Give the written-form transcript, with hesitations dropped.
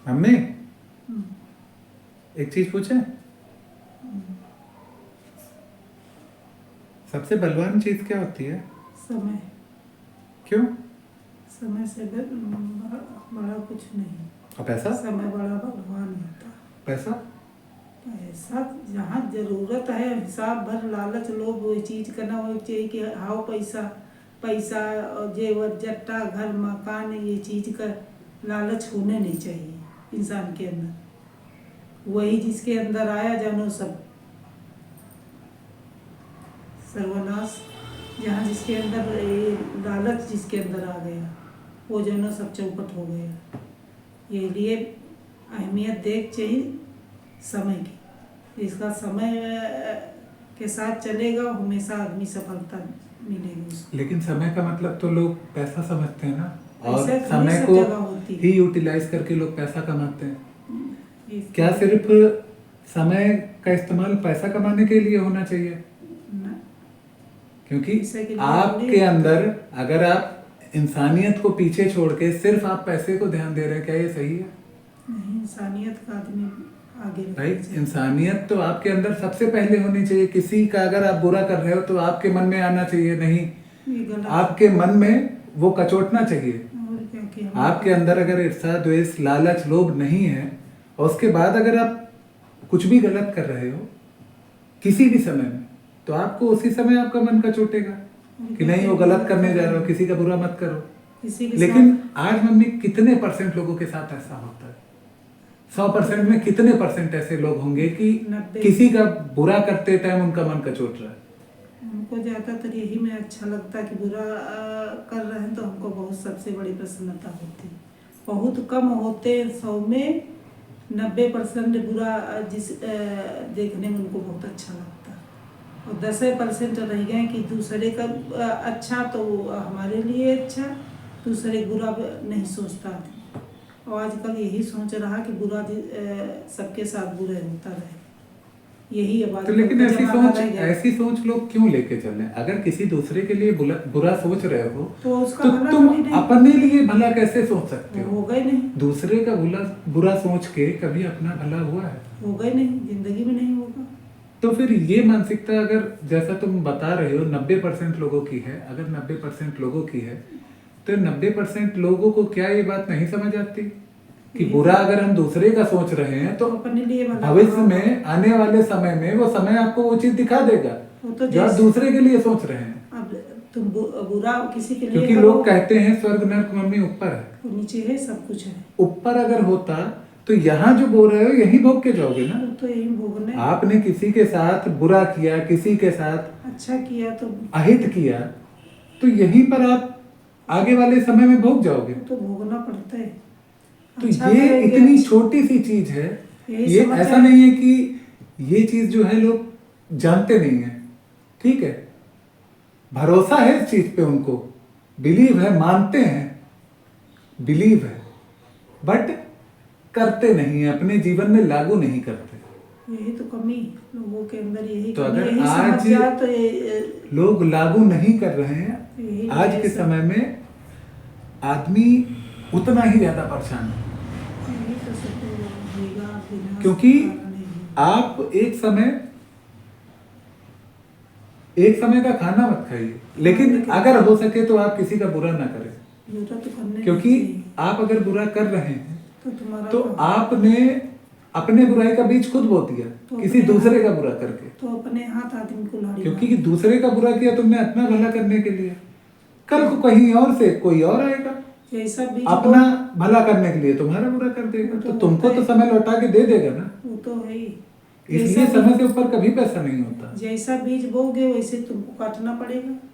Mummy हम्म, एक चीज पूछे। सबसे बलवान चीज क्या होती है? समय। क्यों? समय से बड़ा कुछ नहीं। और पैसा? समय बड़ा बलवान होता है। पैसा? पैसा जहाँ जरूरत है हिसाब भर लालच लोभ वही चीज करना वो चाहिए कि हाओ पैसा पैसा और जेवर जट्टा घर मकान ये चीज का लालच होने नहीं चाहिए इंसान के अंदर। वही जिसके अंदर आया जानो सब सर्वनाश। जहाँ जिसके अंदर ये लालच जिसके अंदर आ गया वो जानो सब चौपट हो गया। ये लिए अहमियत देख चाहिए समय की। इसका समय के साथ चलेगा हमेशा आदमी सफलता मिलेगी उसको। लेकिन समय का मतलब तो लोग पैसा समझते हैं ना, और ऐसा थोड़ी समय सब को जगह होती है। ही यूटिलाइज करके लोग पैसा कमाते हैं। इस- क्या सिर्फ समय का इस्तेमाल पैसा कमाने के लिए होना चाहिए? न- क्योंकि पैसे के लिए आपके थोड़ी- अंदर अगर आप इंसानियत को पीछे छोड़ के सिर्फ आप पैसे को ध्यान दे रहे हैं, क्या ये सही है? नहीं, इंसानियत का आदमी आगे रखना भाई चाहिए। इंसानियत तो आपके अंदर सबसे पहले होनी चाहिए। किसी का अगर आप बुरा कर रहे हो तो आपके मन में आना चाहिए नहीं, ये गलत। आपके मन में वो कचोटना चाहिए। और क्या कि हम आपके अंदर अगर ईर्ष्या द्वेष लालच लोभ नहीं है, और उसके बाद अगर आप कुछ भी गलत कर रहे हो किसी भी समय में, तो आपको उसी समय आपका मन कचोटेगा कि नहीं वो गलत करने जा रहे हो, किसी का बुरा मत करो। किसी के लेकिन आज मम्मी कितने परसेंट लोगों के साथ ऐसा होता है? 100% में कितने परसेंट ऐसे लोग होंगे कि 90। किसी का बुरा करते टाइम उनका मन कचोट रहा है? हमको ज़्यादातर यही में अच्छा लगता है कि बुरा कर रहे हैं तो हमको बहुत सबसे बड़ी प्रसन्नता होती है। बहुत कम होते 100 में 90% बुरा देखने में उनको बहुत अच्छा लगता है। और 10% रह गए कि दूसरे का अच्छा तो हमारे लिए अच्छा, दूसरे बुरा नहीं सोचता आदमी। और आजकल यही सोच रहा कि बुरा सबके साथ बुरा होता रहे, यही अब तो लेकिन आजकल का जमाना रह गया। ऐसी सोच लोग क्यों लेके चले? अगर किसी दूसरे के लिए बुरा सोच रहे हो तो उसका तो भला तुम कभी नहीं अपने लिए भला कैसे सोच सकते हो? हो गए नहीं, दूसरे का बुरा सोच के कभी अपना भला हुआ है? हो गए नहीं, जिंदगी में नहीं होगा। तो फिर ये मानसिकता अगर जैसा तुम बता रहे हो 90% लोगों की है, अगर 90% लोगों की है तो 90% लोगों को क्या ये बात नहीं समझ आती कि बुरा अगर हम दूसरे का सोच रहे हैं तो अपने लिए भला भविष्य करो। में आने वाले समय में वो समय आपको वो चीज दिखा देगा वो तो जो आप जैसे- दूसरे के लिए सोच रहे हैं। अब तुम बुरा किसी के लिए क्योंकि करो, लोग कहते हैं स्वर्ग नर्क मम्मी ऊपर है, वो नीचे है, सब कुछ है। ऊपर अगर होता तो यहाँ जो बोल रहे हो यही भोग के जाओगे ना। वो तो यही भोगने। आपने किसी के साथ बुरा किया, किसी के साथ अच्छा किया तो अहित किया, तो यहीं पर आप आगे वाले समय में भोग जाओगे। तो भोगना पड़ता है। तो अच्छा ये करेंगे, इतनी छोटी सी चीज है, यही ये समझ ऐसा आए। नहीं है कि ये चीज जो है लोग जानते नहीं है। ठीक है, भरोसा है इस चीज पे, उनको बिलीव है, मानते हैं, बिलीव है, बट करते नहीं है, अपने जीवन में लागू नहीं करते। यही तो कमी लोगों के अंदर, यही तो कमी, अगर यही आज समझ जाए तो ये लोग लागू नहीं कर रहे हैं, यही आज के सब- समय में आदमी उतना ही ज्यादा परेशान है। यही तो सब होगा बिना क्योंकि कारण है। आप एक समय का खाना मत खाइए, लेकिन अगर हो सके तो आप किसी का बुरा ना करें। बुरा तो करने क्योंकि नहीं चाहिए। आप अगर बुरा कर रहे हैं तो तुम्हारा तो आपने अपने बुराई का बीज खुद बो दिया तो किसी अपने दूसरे का बुरा करके। तो अपने हाथ आदमी को लाड़ी क्योंकि दूसरे का बुरा किया तुमने अपना भला करने के लिए, कल को कहीं और से कोई और आएगा जैसा बीज अपना भला करने के लिए तुम्हारा बुरा कर देगा, तो तुमको तो समय लौटा के दे देगा ना। वो तो है ही। इसलिए समय से ऊपर कभी पैसा नहीं होता। जैसा बीज बोगे वैसे तुमको काटना पड़ेगा।